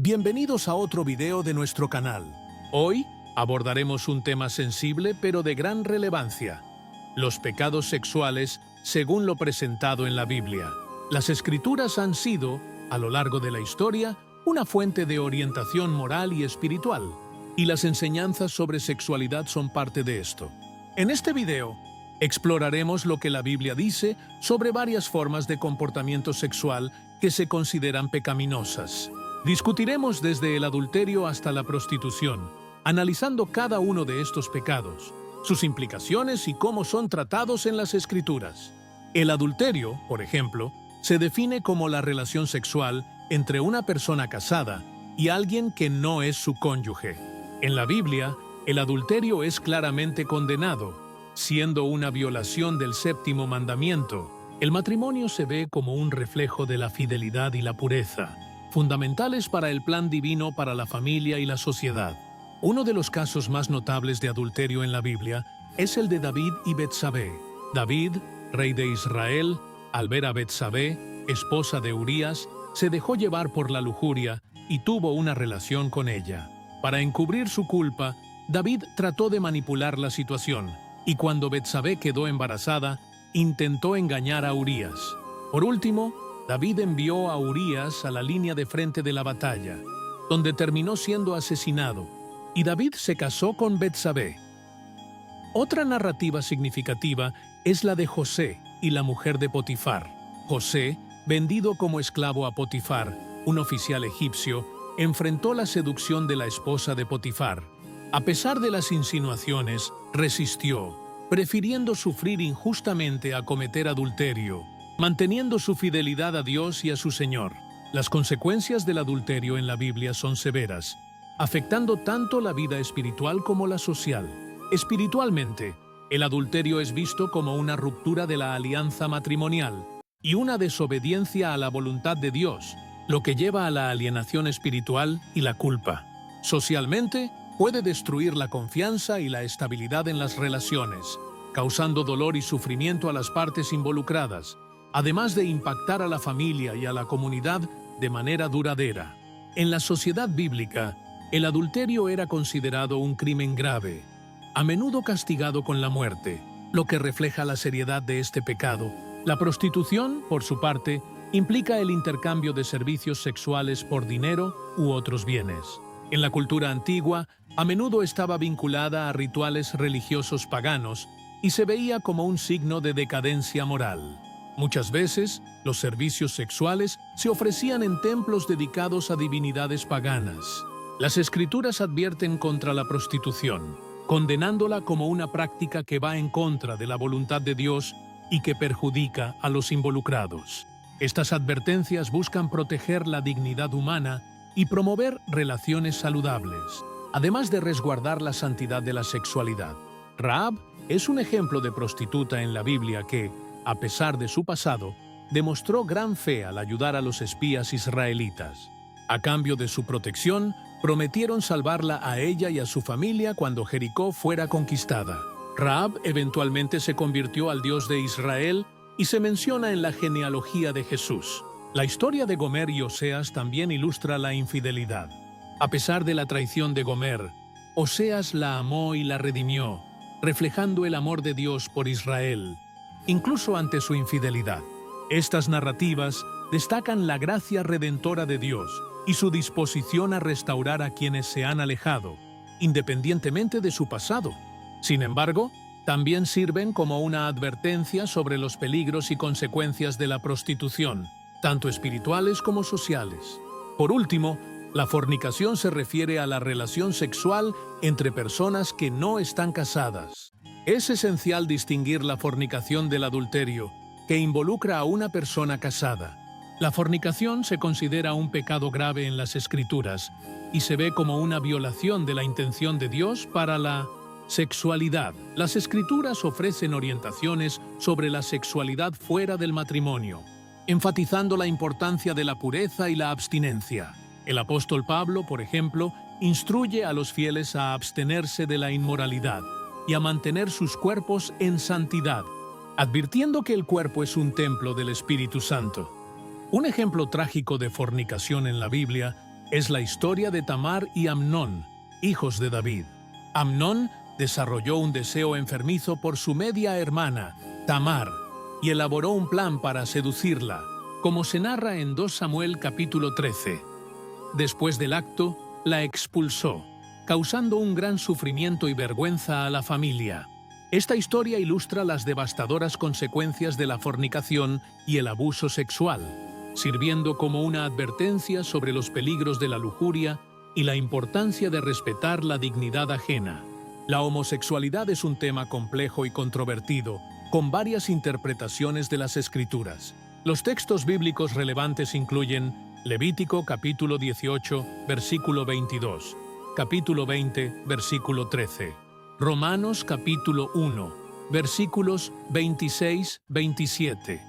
Bienvenidos a otro video de nuestro canal. Hoy abordaremos un tema sensible pero de gran relevancia: los pecados sexuales según lo presentado en la Biblia. Las Escrituras han sido, a lo largo de la historia, una fuente de orientación moral y espiritual, y las enseñanzas sobre sexualidad son parte de esto. En este video, exploraremos lo que la Biblia dice sobre varias formas de comportamiento sexual que se consideran pecaminosas. Discutiremos desde el adulterio hasta la prostitución, analizando cada uno de estos pecados, sus implicaciones y cómo son tratados en las Escrituras. El adulterio, por ejemplo, se define como la relación sexual entre una persona casada y alguien que no es su cónyuge. En la Biblia, el adulterio es claramente condenado, siendo una violación del séptimo mandamiento. El matrimonio se ve como un reflejo de la fidelidad y la pureza, fundamentales para el plan divino para la familia y la sociedad. Uno de los casos más notables de adulterio en la Biblia es el de David y Betsabé. David, rey de Israel, al ver a Betsabé, esposa de Urías, se dejó llevar por la lujuria y tuvo una relación con ella. Para encubrir su culpa, David trató de manipular la situación, y cuando Betsabé quedó embarazada, intentó engañar a Urías. Por último, David envió a Urías a la línea de frente de la batalla, donde terminó siendo asesinado, y David se casó con Betsabé. Otra narrativa significativa es la de José y la mujer de Potifar. José, vendido como esclavo a Potifar, un oficial egipcio, enfrentó la seducción de la esposa de Potifar. A pesar de las insinuaciones, resistió, prefiriendo sufrir injustamente a cometer adulterio, manteniendo su fidelidad a Dios y a su Señor. Las consecuencias del adulterio en la Biblia son severas, afectando tanto la vida espiritual como la social. Espiritualmente, el adulterio es visto como una ruptura de la alianza matrimonial y una desobediencia a la voluntad de Dios, lo que lleva a la alienación espiritual y la culpa. Socialmente, puede destruir la confianza y la estabilidad en las relaciones, causando dolor y sufrimiento a las partes involucradas, además de impactar a la familia y a la comunidad de manera duradera. En la sociedad bíblica, el adulterio era considerado un crimen grave, a menudo castigado con la muerte, lo que refleja la seriedad de este pecado. La prostitución, por su parte, implica el intercambio de servicios sexuales por dinero u otros bienes. En la cultura antigua, a menudo estaba vinculada a rituales religiosos paganos y se veía como un signo de decadencia moral. Muchas veces, los servicios sexuales se ofrecían en templos dedicados a divinidades paganas. Las Escrituras advierten contra la prostitución, condenándola como una práctica que va en contra de la voluntad de Dios y que perjudica a los involucrados. Estas advertencias buscan proteger la dignidad humana y promover relaciones saludables, además de resguardar la santidad de la sexualidad. Rahab es un ejemplo de prostituta en la Biblia que, a pesar de su pasado, demostró gran fe al ayudar a los espías israelitas. A cambio de su protección, prometieron salvarla a ella y a su familia cuando Jericó fuera conquistada. Rahab eventualmente se convirtió al Dios de Israel y se menciona en la genealogía de Jesús. La historia de Gomer y Oseas también ilustra la infidelidad. A pesar de la traición de Gomer, Oseas la amó y la redimió, reflejando el amor de Dios por Israel, incluso ante su infidelidad. Estas narrativas destacan la gracia redentora de Dios y su disposición a restaurar a quienes se han alejado, independientemente de su pasado. Sin embargo, también sirven como una advertencia sobre los peligros y consecuencias de la prostitución, tanto espirituales como sociales. Por último, la fornicación se refiere a la relación sexual entre personas que no están casadas. Es esencial distinguir la fornicación del adulterio, que involucra a una persona casada. La fornicación se considera un pecado grave en las Escrituras y se ve como una violación de la intención de Dios para la sexualidad. Las Escrituras ofrecen orientaciones sobre la sexualidad fuera del matrimonio, enfatizando la importancia de la pureza y la abstinencia. El apóstol Pablo, por ejemplo, instruye a los fieles a abstenerse de la inmoralidad y a mantener sus cuerpos en santidad, advirtiendo que el cuerpo es un templo del Espíritu Santo. Un ejemplo trágico de fornicación en la Biblia Es la historia de Tamar y Amnón, hijos de David. Amnón desarrolló un deseo enfermizo por su media hermana, Tamar, y elaboró un plan para seducirla, como se narra en 2 Samuel capítulo 13. Después del acto, la expulsó, causando un gran sufrimiento y vergüenza a la familia. Esta historia ilustra las devastadoras consecuencias de la fornicación y el abuso sexual, sirviendo como una advertencia sobre los peligros de la lujuria y la importancia de respetar la dignidad ajena. La homosexualidad es un tema complejo y controvertido, con varias interpretaciones de las Escrituras. Los textos bíblicos relevantes incluyen Levítico capítulo 18, versículo 22, capítulo 20, versículo 13, Romanos capítulo 1, versículos 26-27,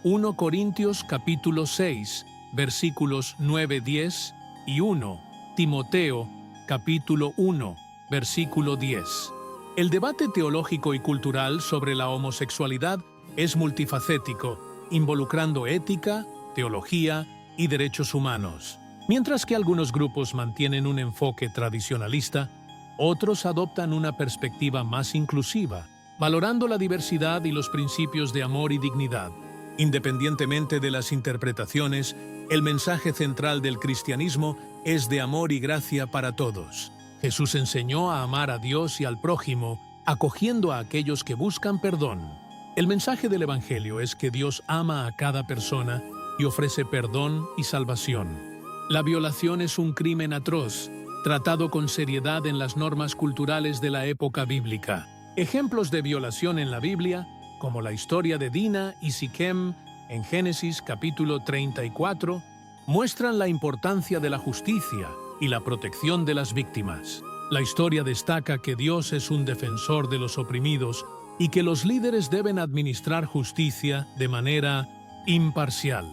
1 Corintios capítulo 6, versículos 9-10 y 1 Timoteo capítulo 1, versículo 10. El debate teológico y cultural sobre la homosexualidad es multifacético, involucrando ética, teología y derechos humanos. Mientras que algunos grupos mantienen un enfoque tradicionalista, otros adoptan una perspectiva más inclusiva, valorando la diversidad y los principios de amor y dignidad. Independientemente de las interpretaciones, el mensaje central del cristianismo es de amor y gracia para todos. Jesús enseñó a amar a Dios y al prójimo, acogiendo a aquellos que buscan perdón. El mensaje del Evangelio es que Dios ama a cada persona y ofrece perdón y salvación. La violación es un crimen atroz, tratado con seriedad en las normas culturales de la época bíblica. Ejemplos de violación en la Biblia, como la historia de Dina y Siquem en Génesis capítulo 34, muestran la importancia de la justicia y la protección de las víctimas. La historia destaca que Dios es un defensor de los oprimidos y que los líderes deben administrar justicia de manera imparcial.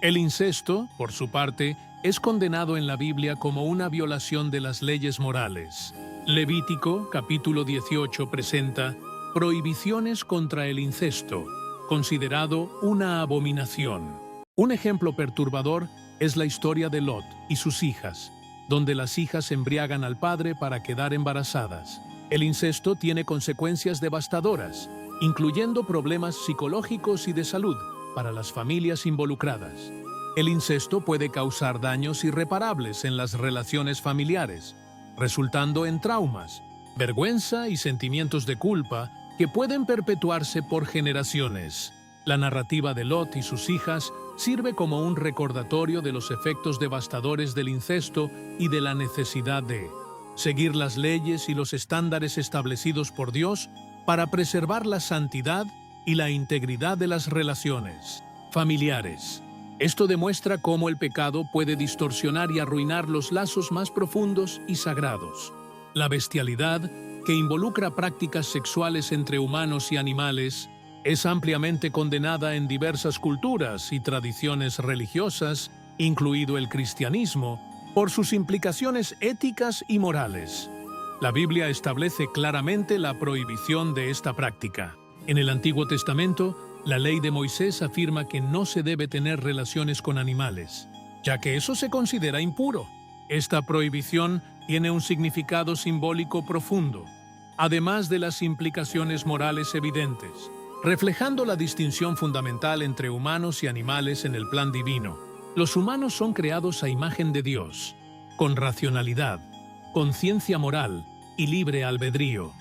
El incesto, por su parte, es condenado en la Biblia como una violación de las leyes morales. Levítico, capítulo 18, presenta prohibiciones contra el incesto, considerado una abominación. Un ejemplo perturbador es la historia de Lot y sus hijas, donde las hijas embriagan al padre para quedar embarazadas. El incesto tiene consecuencias devastadoras, incluyendo problemas psicológicos y de salud para las familias involucradas. El incesto puede causar daños irreparables en las relaciones familiares, resultando en traumas, vergüenza y sentimientos de culpa que pueden perpetuarse por generaciones. La narrativa de Lot y sus hijas sirve como un recordatorio de los efectos devastadores del incesto y de la necesidad de seguir las leyes y los estándares establecidos por Dios para preservar la santidad y la integridad de las relaciones familiares. Esto demuestra cómo el pecado puede distorsionar y arruinar los lazos más profundos y sagrados. La bestialidad, que involucra prácticas sexuales entre humanos y animales, es ampliamente condenada en diversas culturas y tradiciones religiosas, incluido el cristianismo, por sus implicaciones éticas y morales. La Biblia establece claramente la prohibición de esta práctica. En el Antiguo Testamento, la ley de Moisés afirma que no se debe tener relaciones con animales, ya que eso se considera impuro. Esta prohibición tiene un significado simbólico profundo, además de las implicaciones morales evidentes, reflejando la distinción fundamental entre humanos y animales en el plan divino. Los humanos son creados a imagen de Dios, con racionalidad, conciencia moral y libre albedrío,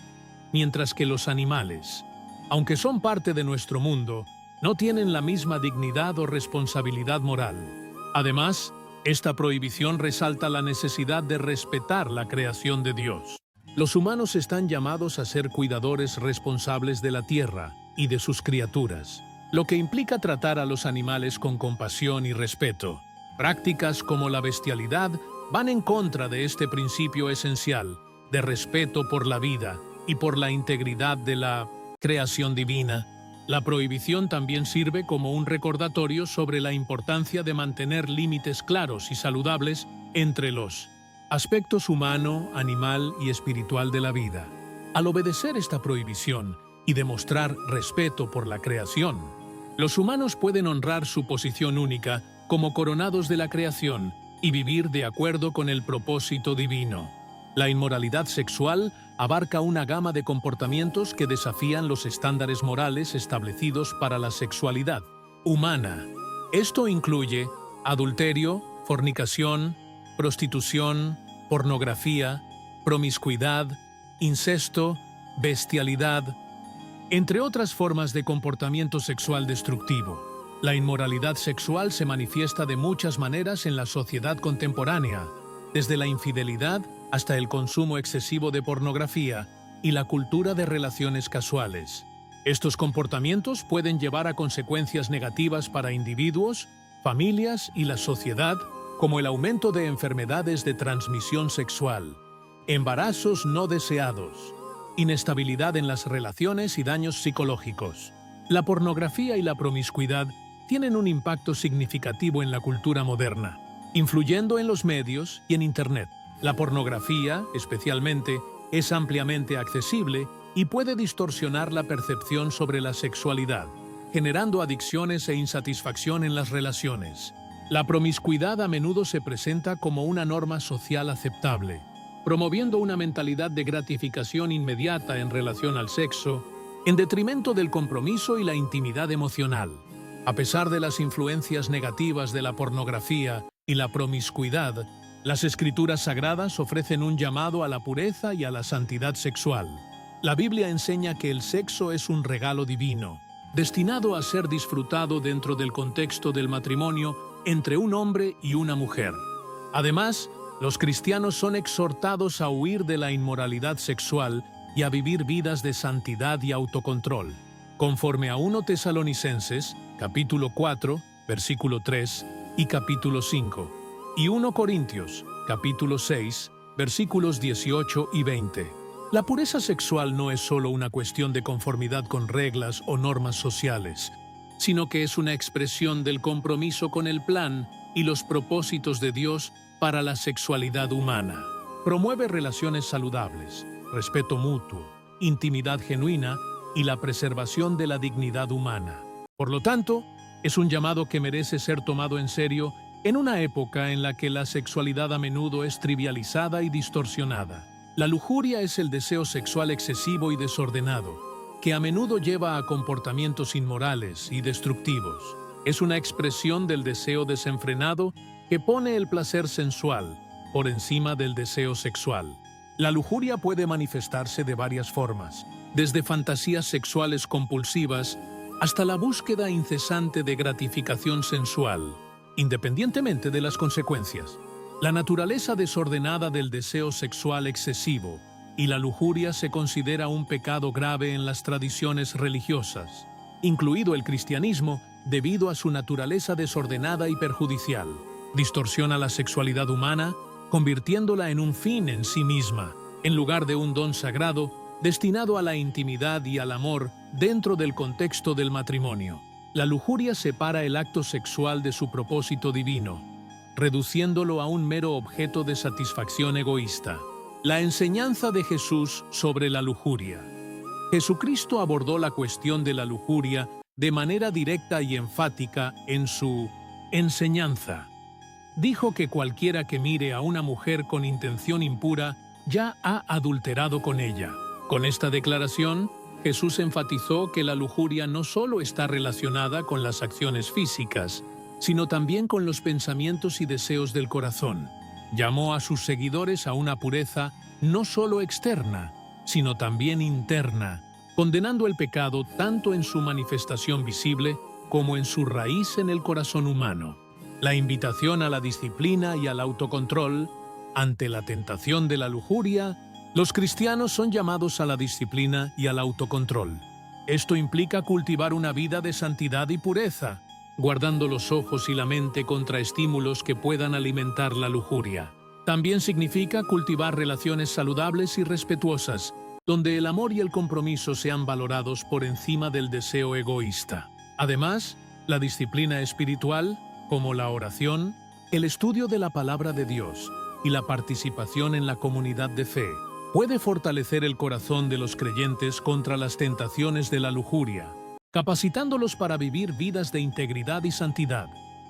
mientras que los animales, aunque son parte de nuestro mundo, no tienen la misma dignidad o responsabilidad moral. Además, esta prohibición resalta la necesidad de respetar la creación de Dios. Los humanos están llamados a ser cuidadores responsables de la tierra y de sus criaturas, lo que implica tratar a los animales con compasión y respeto. Prácticas como la bestialidad van en contra de este principio esencial de respeto por la vida y por la integridad de la creación divina. La prohibición también sirve como un recordatorio sobre la importancia de mantener límites claros y saludables entre los aspectos humano, animal y espiritual de la vida. Al obedecer esta prohibición y demostrar respeto por la creación, los humanos pueden honrar su posición única como coronados de la creación y vivir de acuerdo con el propósito divino. La inmoralidad sexual abarca una gama de comportamientos que desafían los estándares morales establecidos para la sexualidad humana. Esto incluye adulterio, fornicación, prostitución, pornografía, promiscuidad, incesto, bestialidad, entre otras formas de comportamiento sexual destructivo. La inmoralidad sexual se manifiesta de muchas maneras en la sociedad contemporánea, desde la infidelidad hasta el consumo excesivo de pornografía y la cultura de relaciones casuales. Estos comportamientos pueden llevar a consecuencias negativas para individuos, familias y la sociedad, como el aumento de enfermedades de transmisión sexual, embarazos no deseados, inestabilidad en las relaciones y daños psicológicos. La pornografía y la promiscuidad tienen un impacto significativo en la cultura moderna, influyendo en los medios y en Internet. La pornografía, especialmente, es ampliamente accesible y puede distorsionar la percepción sobre la sexualidad, generando adicciones e insatisfacción en las relaciones. La promiscuidad a menudo se presenta como una norma social aceptable, promoviendo una mentalidad de gratificación inmediata en relación al sexo, en detrimento del compromiso y la intimidad emocional. A pesar de las influencias negativas de la pornografía y la promiscuidad, las escrituras sagradas ofrecen un llamado a la pureza y a la santidad sexual. La Biblia enseña que el sexo es un regalo divino, destinado a ser disfrutado dentro del contexto del matrimonio entre un hombre y una mujer. Además, los cristianos son exhortados a huir de la inmoralidad sexual y a vivir vidas de santidad y autocontrol, conforme a 1 Tesalonicenses, capítulo 4, versículo 3 y capítulo 5, y 1 Corintios, capítulo 6, versículos 18 y 20. La pureza sexual no es solo una cuestión de conformidad con reglas o normas sociales, sino que es una expresión del compromiso con el plan y los propósitos de Dios para la sexualidad humana. Promueve relaciones saludables, respeto mutuo, intimidad genuina y la preservación de la dignidad humana. Por lo tanto, es un llamado que merece ser tomado en serio en una época en la que la sexualidad a menudo es trivializada y distorsionada. La lujuria es el deseo sexual excesivo y desordenado, que a menudo lleva a comportamientos inmorales y destructivos. Es una expresión del deseo desenfrenado que pone el placer sensual por encima del deseo sexual. La lujuria puede manifestarse de varias formas, desde fantasías sexuales compulsivas hasta la búsqueda incesante de gratificación sensual, independientemente de las consecuencias. La naturaleza desordenada del deseo sexual excesivo y la lujuria se considera un pecado grave en las tradiciones religiosas, incluido el cristianismo, debido a su naturaleza desordenada y perjudicial. Distorsiona la sexualidad humana, convirtiéndola en un fin en sí misma, en lugar de un don sagrado destinado a la intimidad y al amor dentro del contexto del matrimonio. La lujuria separa el acto sexual de su propósito divino, reduciéndolo a un mero objeto de satisfacción egoísta. La enseñanza de Jesús sobre la lujuria. Jesucristo abordó la cuestión de la lujuria de manera directa y enfática en su enseñanza. Dijo que cualquiera que mire a una mujer con intención impura ya ha adulterado con ella. Con esta declaración, Jesús enfatizó que la lujuria no solo está relacionada con las acciones físicas, sino también con los pensamientos y deseos del corazón. Llamó a sus seguidores a una pureza no solo externa, sino también interna, condenando el pecado tanto en su manifestación visible como en su raíz en el corazón humano. La invitación a la disciplina y al autocontrol ante la tentación de la lujuria. Los cristianos son llamados a la disciplina y al autocontrol. Esto implica cultivar una vida de santidad y pureza, guardando los ojos y la mente contra estímulos que puedan alimentar la lujuria. También significa cultivar relaciones saludables y respetuosas, donde el amor y el compromiso sean valorados por encima del deseo egoísta. Además, la disciplina espiritual, como la oración, el estudio de la palabra de Dios y la participación en la comunidad de fe, puede fortalecer el corazón de los creyentes contra las tentaciones de la lujuria, capacitándolos para vivir vidas de integridad y santidad.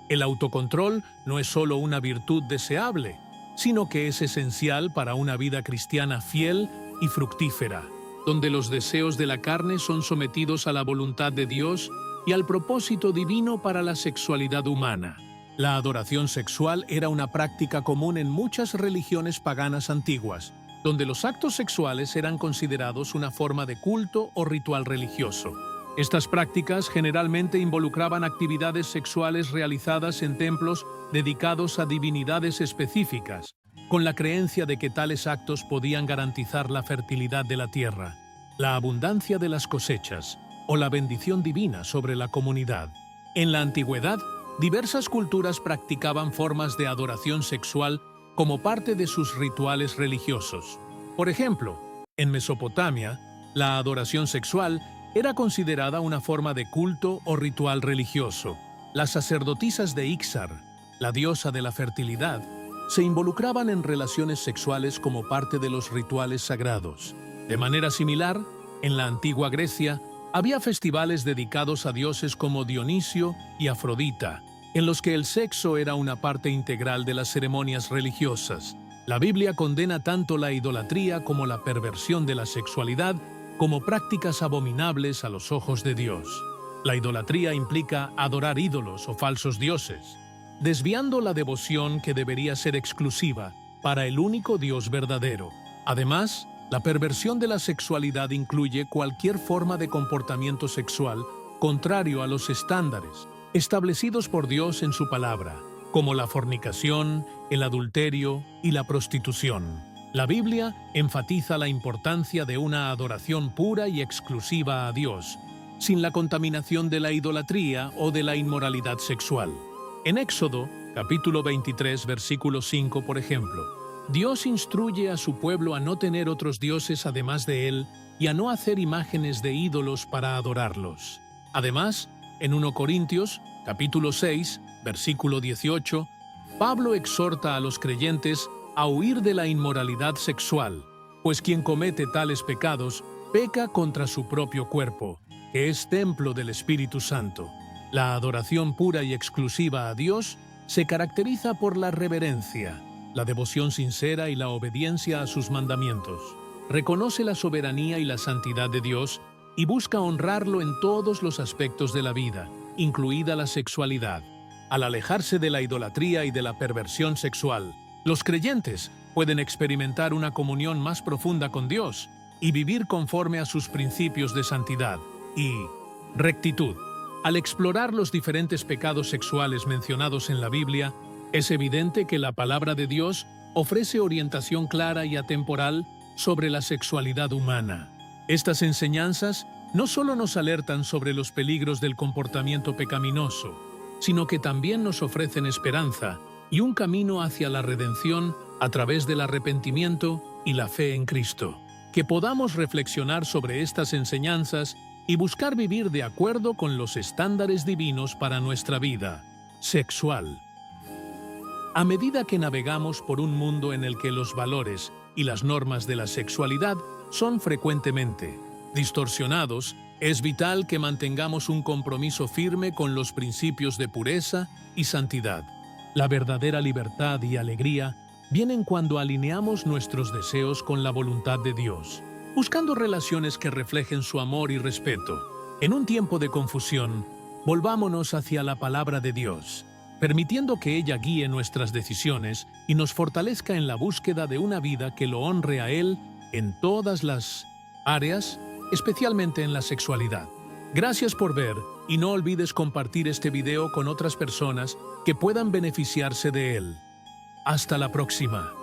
El autocontrol no es solo una virtud deseable, sino que es esencial para una vida cristiana fiel y fructífera, donde los deseos de la carne son sometidos a la voluntad de Dios y al propósito divino para la sexualidad humana. La adoración sexual era una práctica común en muchas religiones paganas antiguas, donde los actos sexuales eran considerados una forma de culto o ritual religioso. Estas prácticas generalmente involucraban actividades sexuales realizadas en templos dedicados a divinidades específicas, con la creencia de que tales actos podían garantizar la fertilidad de la tierra, la abundancia de las cosechas o la bendición divina sobre la comunidad. En la antigüedad, diversas culturas practicaban formas de adoración sexual como parte de sus rituales religiosos. Por ejemplo, en Mesopotamia, la adoración sexual era considerada una forma de culto o ritual religioso. Las sacerdotisas de Ixar, la diosa de la fertilidad, se involucraban en relaciones sexuales como parte de los rituales sagrados. De manera similar, en la antigua Grecia, había festivales dedicados a dioses como Dionisio y Afrodita, en los que el sexo era una parte integral de las ceremonias religiosas. La Biblia condena tanto la idolatría como la perversión de la sexualidad como prácticas abominables a los ojos de Dios. La idolatría implica adorar ídolos o falsos dioses, desviando la devoción que debería ser exclusiva para el único Dios verdadero. Además, la perversión de la sexualidad incluye cualquier forma de comportamiento sexual contrario a los estándares establecidos por Dios en su palabra, como la fornicación, el adulterio y la prostitución. La Biblia enfatiza la importancia de una adoración pura y exclusiva a Dios, sin la contaminación de la idolatría o de la inmoralidad sexual. En Éxodo, capítulo 23, versículo 5, por ejemplo, Dios instruye a su pueblo a no tener otros dioses además de Él y a no hacer imágenes de ídolos para adorarlos. Además, en 1 Corintios, capítulo 6, versículo 18, Pablo exhorta a los creyentes a huir de la inmoralidad sexual, pues quien comete tales pecados peca contra su propio cuerpo, que es templo del Espíritu Santo. La adoración pura y exclusiva a Dios se caracteriza por la reverencia, la devoción sincera y la obediencia a sus mandamientos. Reconoce la soberanía y la santidad de Dios y busca honrarlo en todos los aspectos de la vida, incluida la sexualidad. Al alejarse de la idolatría y de la perversión sexual, los creyentes pueden experimentar una comunión más profunda con Dios y vivir conforme a sus principios de santidad y rectitud. Al explorar los diferentes pecados sexuales mencionados en la Biblia, es evidente que la palabra de Dios ofrece orientación clara y atemporal sobre la sexualidad humana. Estas enseñanzas no solo nos alertan sobre los peligros del comportamiento pecaminoso, sino que también nos ofrecen esperanza y un camino hacia la redención a través del arrepentimiento y la fe en Cristo. Que podamos reflexionar sobre estas enseñanzas y buscar vivir de acuerdo con los estándares divinos para nuestra vida sexual. A medida que navegamos por un mundo en el que los valores y las normas de la sexualidad son frecuentemente distorsionados, es vital que mantengamos un compromiso firme con los principios de pureza y santidad. La verdadera libertad y alegría vienen cuando alineamos nuestros deseos con la voluntad de Dios, buscando relaciones que reflejen su amor y respeto. En un tiempo de confusión, volvámonos hacia la palabra de Dios, permitiendo que ella guíe nuestras decisiones y nos fortalezca en la búsqueda de una vida que lo honre a Él en todas las áreas, especialmente en la sexualidad. Gracias por ver y no olvides compartir este video con otras personas que puedan beneficiarse de él. Hasta la próxima.